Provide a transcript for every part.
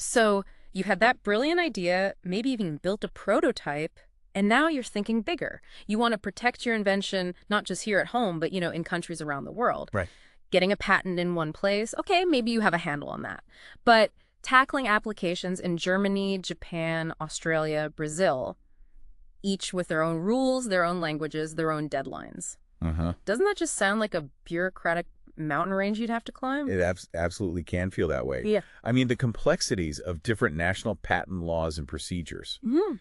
So you had that brilliant idea, maybe even built a prototype, and now you're thinking bigger. You want to protect your invention, not just here at home, but, in countries around the world. Right. Getting a patent in one place, okay, maybe you have a handle on that. But tackling applications in Germany, Japan, Australia, Brazil, each with their own rules, their own languages, their own deadlines. Uh-huh. Doesn't that just sound like a bureaucratic mountain range you'd have to climb? It absolutely can feel that way. Yeah. I mean, the complexities of different national patent laws and procedures, Mhm.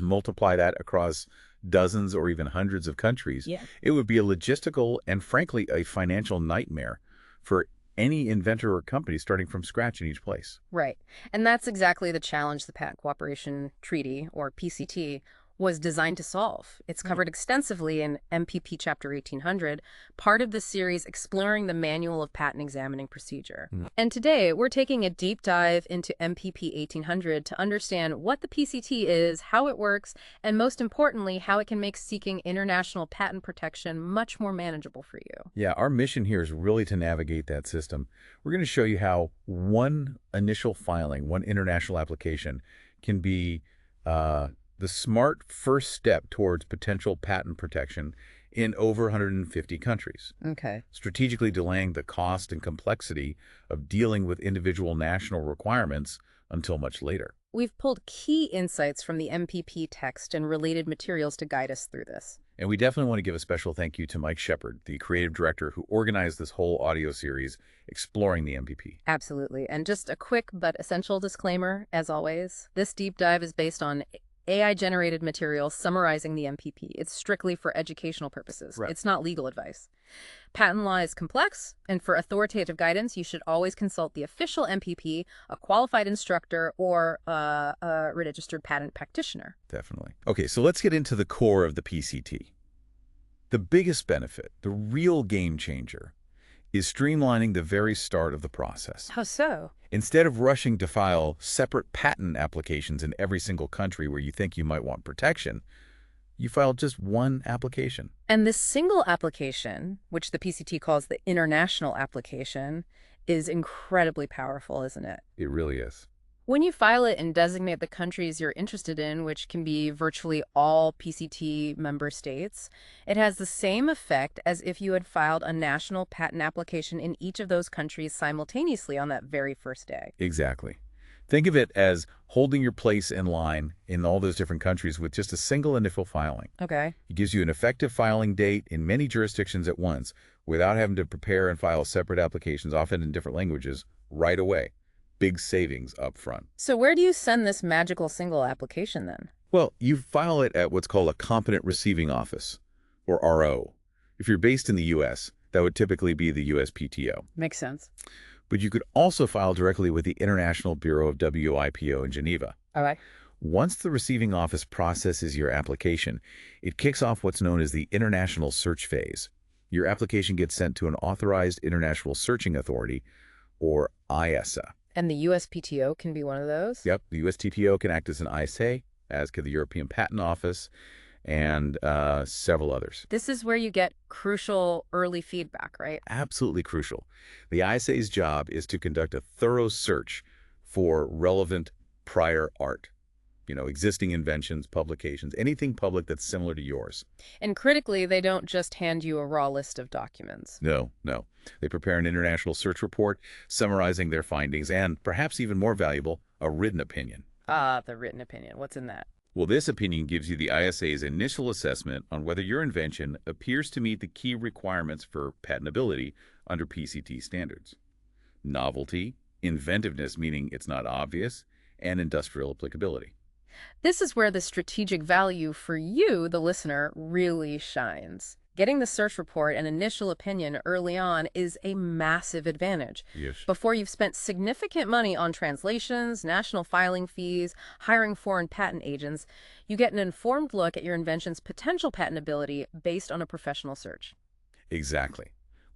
multiply that across dozens or even hundreds of countries, Yeah. it would be a logistical and, frankly, a financial nightmare for any inventor or company starting from scratch in each place. Right. And that's exactly the challenge the Patent Cooperation Treaty, or PCT, was designed to solve. It's covered extensively in MPP Chapter 1800, part of the series exploring the Manual of Patent Examining Procedure. Mm. And today, we're taking a deep dive into MPP 1800 to understand what the PCT is, how it works, and most importantly, how it can make seeking international patent protection much more manageable for you. Yeah, our mission here is really to navigate that system. We're going to show you how one initial filing, one international application, can be the smart first step towards potential patent protection in over 150 countries, Okay. strategically delaying the cost and complexity of dealing with individual national requirements until much later. We've pulled key insights from the MPP text and related materials to guide us through this. And we definitely want to give a special thank you to Mike Shepard, the creative director who organized this whole audio series exploring the MPP. Absolutely. And just a quick but essential disclaimer, as always, this deep dive is based on AI-generated material summarizing the MPP. It's strictly for educational purposes. Right. It's not legal advice. Patent law is complex, and for authoritative guidance, you should always consult the official MPP, a qualified instructor, or a registered patent practitioner. Definitely. Okay, so let's get into the core of the PCT. The biggest benefit, the real game changer, is streamlining the very start of the process. How so? Instead of rushing to file separate patent applications in every single country where you think you might want protection, you file just one application. And this single application, which the PCT calls the international application, is incredibly powerful, isn't it? It really is. When you file it and designate the countries you're interested in, which can be virtually all PCT member states, it has the same effect as if you had filed a national patent application in each of those countries simultaneously on that very first day. Exactly. Think of it as holding your place in line in all those different countries with just a single initial filing. Okay. It gives you an effective filing date in many jurisdictions at once without having to prepare and file separate applications, often in different languages, right away. Big savings up front. So where do you send this magical single application then? Well, you file it at what's called a competent receiving office, or RO. If you're based in the U.S., that would typically be the USPTO. Makes sense. But you could also file directly with the International Bureau of WIPO in Geneva. All right. Once the receiving office processes your application, it kicks off what's known as the international search phase. Your application gets sent to an authorized international searching authority, or ISA. And the USPTO can be one of those? Yep, the USPTO can act as an ISA, as could the European Patent Office, and several others. This is where you get crucial early feedback, right? Absolutely crucial. The ISA's job is to conduct a thorough search for relevant prior art. Existing inventions, publications, anything public that's similar to yours. And critically, they don't just hand you a raw list of documents. No. They prepare an international search report summarizing their findings and, perhaps even more valuable, a written opinion. Ah, the written opinion. What's in that? Well, this opinion gives you the ISA's initial assessment on whether your invention appears to meet the key requirements for patentability under PCT standards. Novelty, inventiveness, meaning it's not obvious, and industrial applicability. This is where the strategic value for you, the listener, really shines. Getting the search report and initial opinion early on is a massive advantage. Yes. Before you've spent significant money on translations, national filing fees, hiring foreign patent agents, you get an informed look at your invention's potential patentability based on a professional search. Exactly.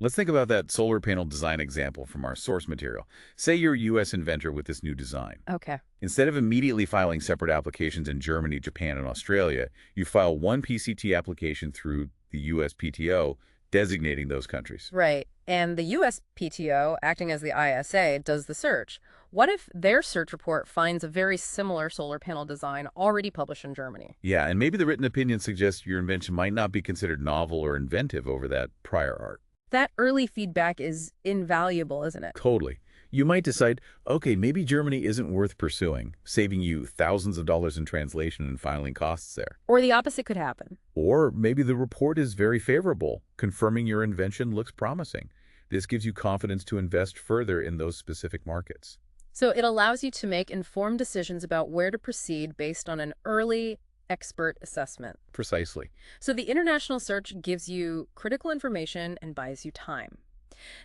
Let's think about that solar panel design example from our source material. Say you're a U.S. inventor with this new design. Okay. Instead of immediately filing separate applications in Germany, Japan, and Australia, you file one PCT application through the USPTO, designating those countries. Right. And the USPTO, acting as the ISA, does the search. What if their search report finds a very similar solar panel design already published in Germany? Yeah, and maybe the written opinion suggests your invention might not be considered novel or inventive over that prior art. That early feedback is invaluable, isn't it? Totally. You might decide, okay, maybe Germany isn't worth pursuing, saving you thousands of dollars in translation and filing costs there. Or the opposite could happen. Or maybe the report is very favorable, confirming your invention looks promising. This gives you confidence to invest further in those specific markets. So it allows you to make informed decisions about where to proceed based on an early expert assessment. Precisely. So the international search gives you critical information and buys you time.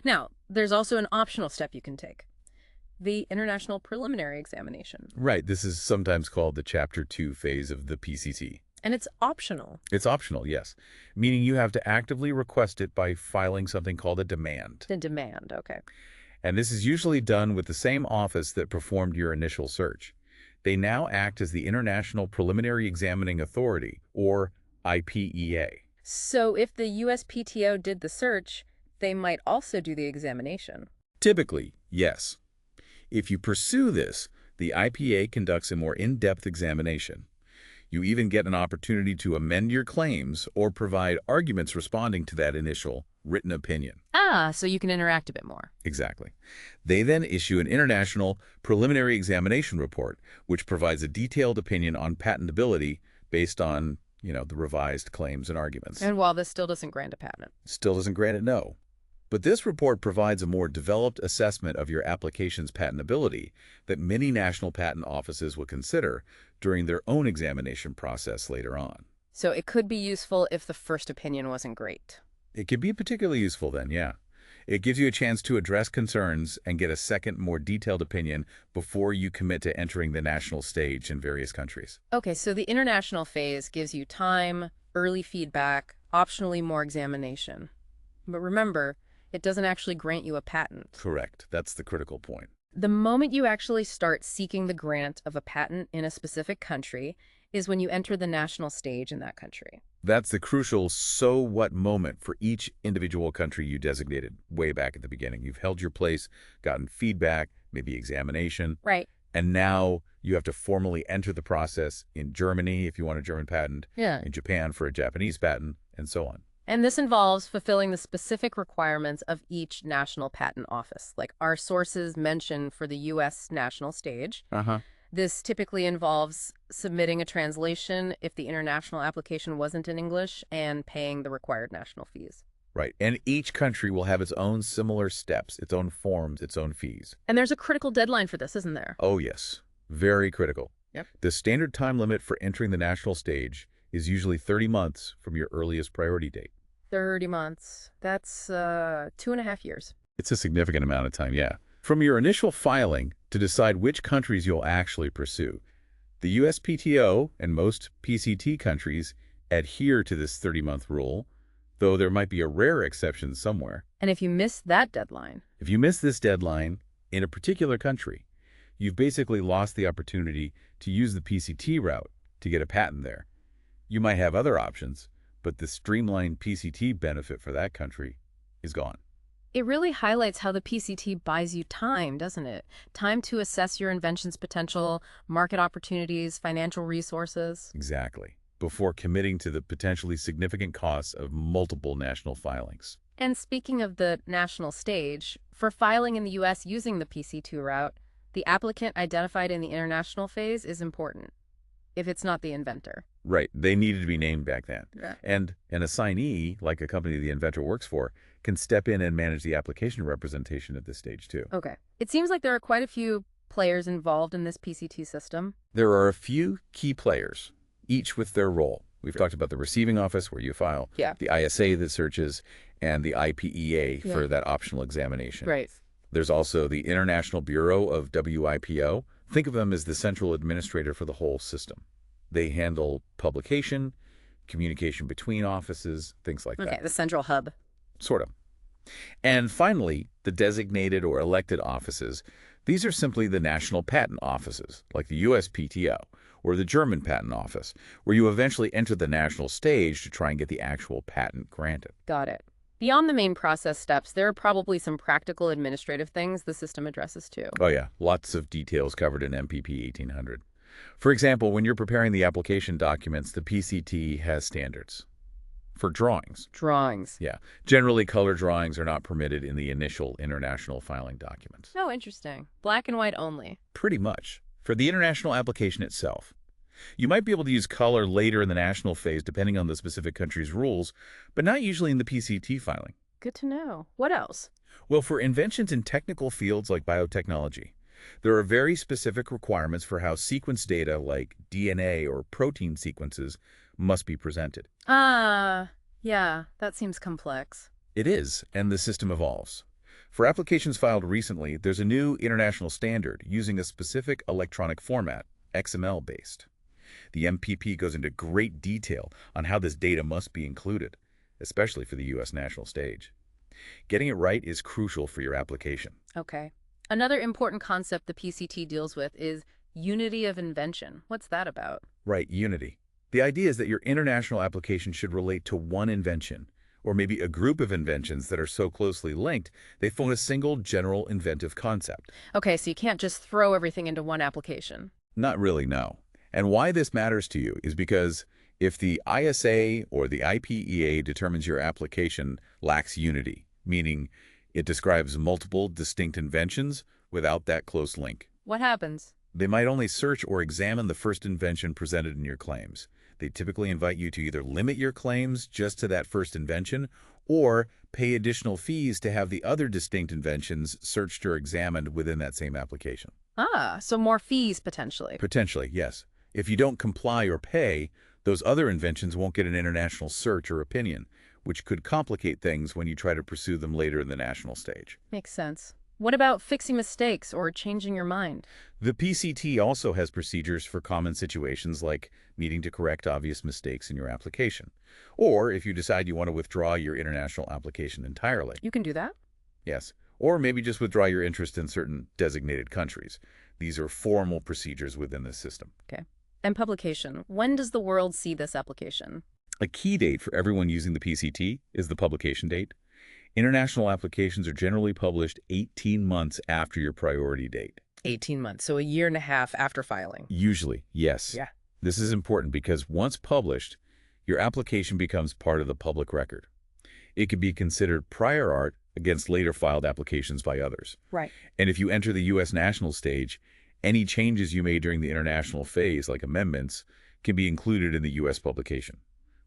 Now, there's also an optional step you can take: the international preliminary examination. Right, this is sometimes called the Chapter 2 phase of the PCT. And it's optional. It's optional, yes, meaning you have to actively request it by filing something called a demand. The demand, okay. And this is usually done with the same office that performed your initial search. They now act as the International Preliminary Examining Authority, or IPEA. So if the USPTO did the search, they might also do the examination. Typically, yes. If you pursue this, the IPEA conducts a more in-depth examination. You even get an opportunity to amend your claims or provide arguments responding to that initial written opinion. Ah, so you can interact a bit more. Exactly. They then issue an International Preliminary Examination Report, which provides a detailed opinion on patentability based on, the revised claims and arguments. And while this still doesn't grant a patent. Still doesn't grant it, no. But this report provides a more developed assessment of your application's patentability that many national patent offices will consider during their own examination process later on. So it could be useful if the first opinion wasn't great. It can be particularly useful then, yeah. It gives you a chance to address concerns and get a second, more detailed opinion before you commit to entering the national stage in various countries. Okay, so the international phase gives you time, early feedback, optionally more examination. But remember, it doesn't actually grant you a patent. Correct. That's the critical point. The moment you actually start seeking the grant of a patent in a specific country is when you enter the national stage in that country. That's the crucial so what moment for each individual country you designated way back at the beginning. You've held your place, gotten feedback, maybe examination. Right. And now you have to formally enter the process in Germany if you want a German patent, Yeah. in Japan for a Japanese patent, and so on. And this involves fulfilling the specific requirements of each national patent office, like our sources mention for the U.S. national stage. Uh-huh. This typically involves submitting a translation if the international application wasn't in English and paying the required national fees. Right. And each country will have its own similar steps, its own forms, its own fees. And there's a critical deadline for this, isn't there? Oh, yes. Very critical. Yep. The standard time limit for entering the national stage is usually 30 months from your earliest priority date. 30 months. That's 2.5 years. It's a significant amount of time, yeah. From your initial filing to decide which countries you'll actually pursue, the USPTO and most PCT countries adhere to this 30-month rule, though there might be a rare exception somewhere. And if you miss that deadline, If you miss this deadline in a particular country, you've basically lost the opportunity to use the PCT route to get a patent there. You might have other options, but the streamlined PCT benefit for that country is gone. it really highlights how the PCT buys you time, doesn't it? Time to assess your invention's potential, market opportunities, financial resources. Exactly. Before committing to the potentially significant costs of multiple national filings. And speaking of the national stage, for filing in the U.S. using the PC2 route, the applicant identified in the international phase is important, if it's not the inventor. Right. They needed to be named back then. Yeah. And an assignee, like a company the inventor works for, can step in and manage the application representation at this stage too. Okay. It seems like there are quite a few players involved in this PCT system. There are a few key players, each with their role. We've talked about the receiving office where you file, Yeah. the ISA that searches, and the IPEA Yeah. for that optional examination. Right. There's also the International Bureau of WIPO. Think of them as the central administrator for the whole system. They handle publication, communication between offices, things like Okay, that. the central hub. Sort of. And finally, the designated or elected offices. These are simply the national patent offices, like the USPTO or the German Patent Office, where you eventually enter the national stage to try and get the actual patent granted. Got it. Beyond the main process steps, there are probably some practical administrative things the system addresses too. Oh yeah, lots of details covered in MPP 1800. For example, when you're preparing the application documents, the PCT has standards. For drawings, Drawings. yeah, generally color drawings are not permitted in the initial international filing documents. Oh, interesting. Black and white only. Pretty much. For the international application itself, you might be able to use color later in the national phase depending on the specific country's rules, but not usually in the PCT filing. Good to know. What else? Well, for inventions in technical fields like biotechnology, there are very specific requirements for how sequence data like DNA or protein sequences must be presented. Yeah, that seems complex. It is, and the system evolves. For applications filed recently, there's a new international standard using a specific electronic format, XML-based. The MPP goes into great detail on how this data must be included, especially for the U.S. national stage. Getting it right is crucial for your application. Okay. Another important concept the PCT deals with is unity of invention. What's that about? Right, unity. The idea is that your international application should relate to one invention, or maybe a group of inventions that are so closely linked they form a single general inventive concept. Okay, so you can't just throw everything into one application. Not really, no. And why this matters to you is because if the ISA or the IPEA determines your application lacks unity, meaning it describes multiple distinct inventions without that close link, What happens? they might only search or examine the first invention presented in your claims. They typically invite you to either limit your claims just to that first invention or pay additional fees to have the other distinct inventions searched or examined within that same application. So more fees potentially. Potentially, yes. If you don't comply or pay, those other inventions won't get an international search or opinion, which could complicate things when you try to pursue them later in the national stage. Makes sense. What about fixing mistakes or changing your mind? The PCT also has procedures for common situations like needing to correct obvious mistakes in your application, or if you decide you want to withdraw your international application entirely. You can do that? Yes, or maybe just withdraw your interest in certain designated countries. These are formal procedures within the system. Okay. And publication. When does the world see this application? A key date for everyone using the PCT is the publication date. International applications are generally published 18 months after your priority date. 18 months, so a year and a half after filing. Usually, yes. Yeah. This is important because once published, your application becomes part of the public record. It could be considered prior art against later filed applications by others. Right. And if you enter the U.S. national stage, any changes you made during the international phase, like amendments, can be included in the U.S. publication,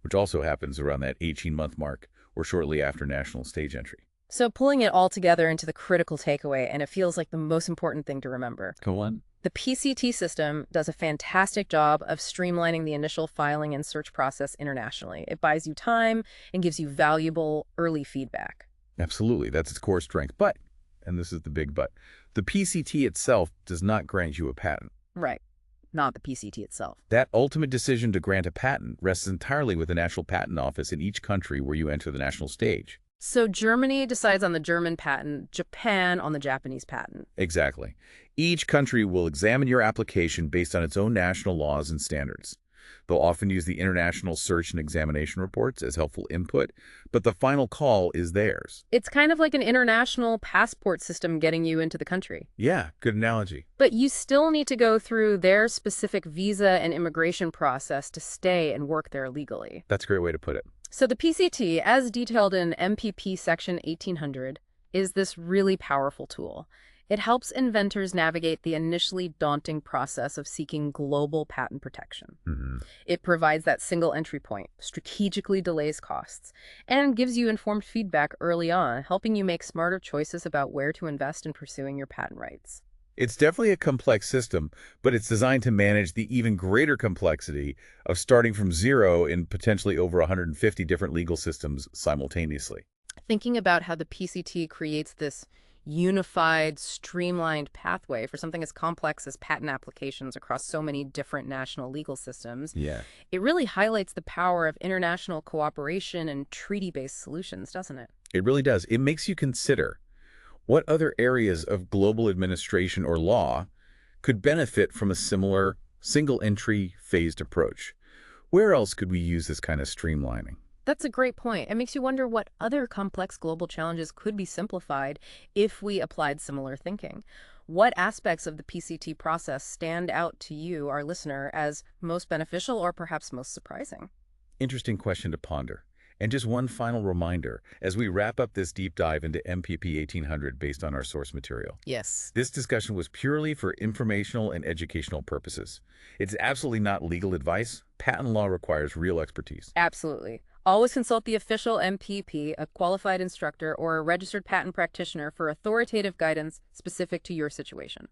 which also happens around that 18-month mark or shortly after national stage entry. So pulling it all together into the critical takeaway, and it feels like the most important thing to remember. Go on. The PCT system does a fantastic job of streamlining the initial filing and search process internationally. It buys you time and gives you valuable early feedback. Absolutely. That's its core strength. But, and this is the big but, the PCT itself does not grant you a patent. Right. Not the PCT itself. That ultimate decision to grant a patent rests entirely with the National Patent Office in each country where you enter the national stage. So Germany decides on the German patent, Japan on the Japanese patent. Exactly. Each country will examine your application based on its own national laws and standards. They'll often use the international search and examination reports as helpful input, but the final call is theirs. It's kind of like an international passport system getting you into the country. Yeah, good analogy. But you still need to go through their specific visa and immigration process to stay and work there legally. That's a great way to put it. So the PCT, as detailed in MPP Section 1800, is this really powerful tool. It helps inventors navigate the initially daunting process of seeking global patent protection. It provides that single entry point, strategically delays costs, and gives you informed feedback early on, helping you make smarter choices about where to invest in pursuing your patent rights. It's definitely a complex system, but it's designed to manage the even greater complexity of starting from zero in potentially over 150 different legal systems simultaneously. Thinking about how the PCT creates this unified, streamlined pathway for something as complex as patent applications across so many different national legal systems, Yeah. it really highlights the power of international cooperation and treaty-based solutions, doesn't it? It really does. It makes you consider what other areas of global administration or law could benefit from a similar single-entry phased approach. Where else could we use this kind of streamlining? That's a great point. It makes you wonder what other complex global challenges could be simplified if we applied similar thinking. What aspects of the PCT process stand out to you, our listener, as most beneficial or perhaps most surprising? Interesting question to ponder. And just one final reminder as we wrap up this deep dive into MPP 1800 based on our source material. Yes. This discussion was purely for informational and educational purposes. It's absolutely not legal advice. Patent law requires real expertise. Absolutely. Always consult the official MPP, a qualified instructor, or a registered patent practitioner for authoritative guidance specific to your situation.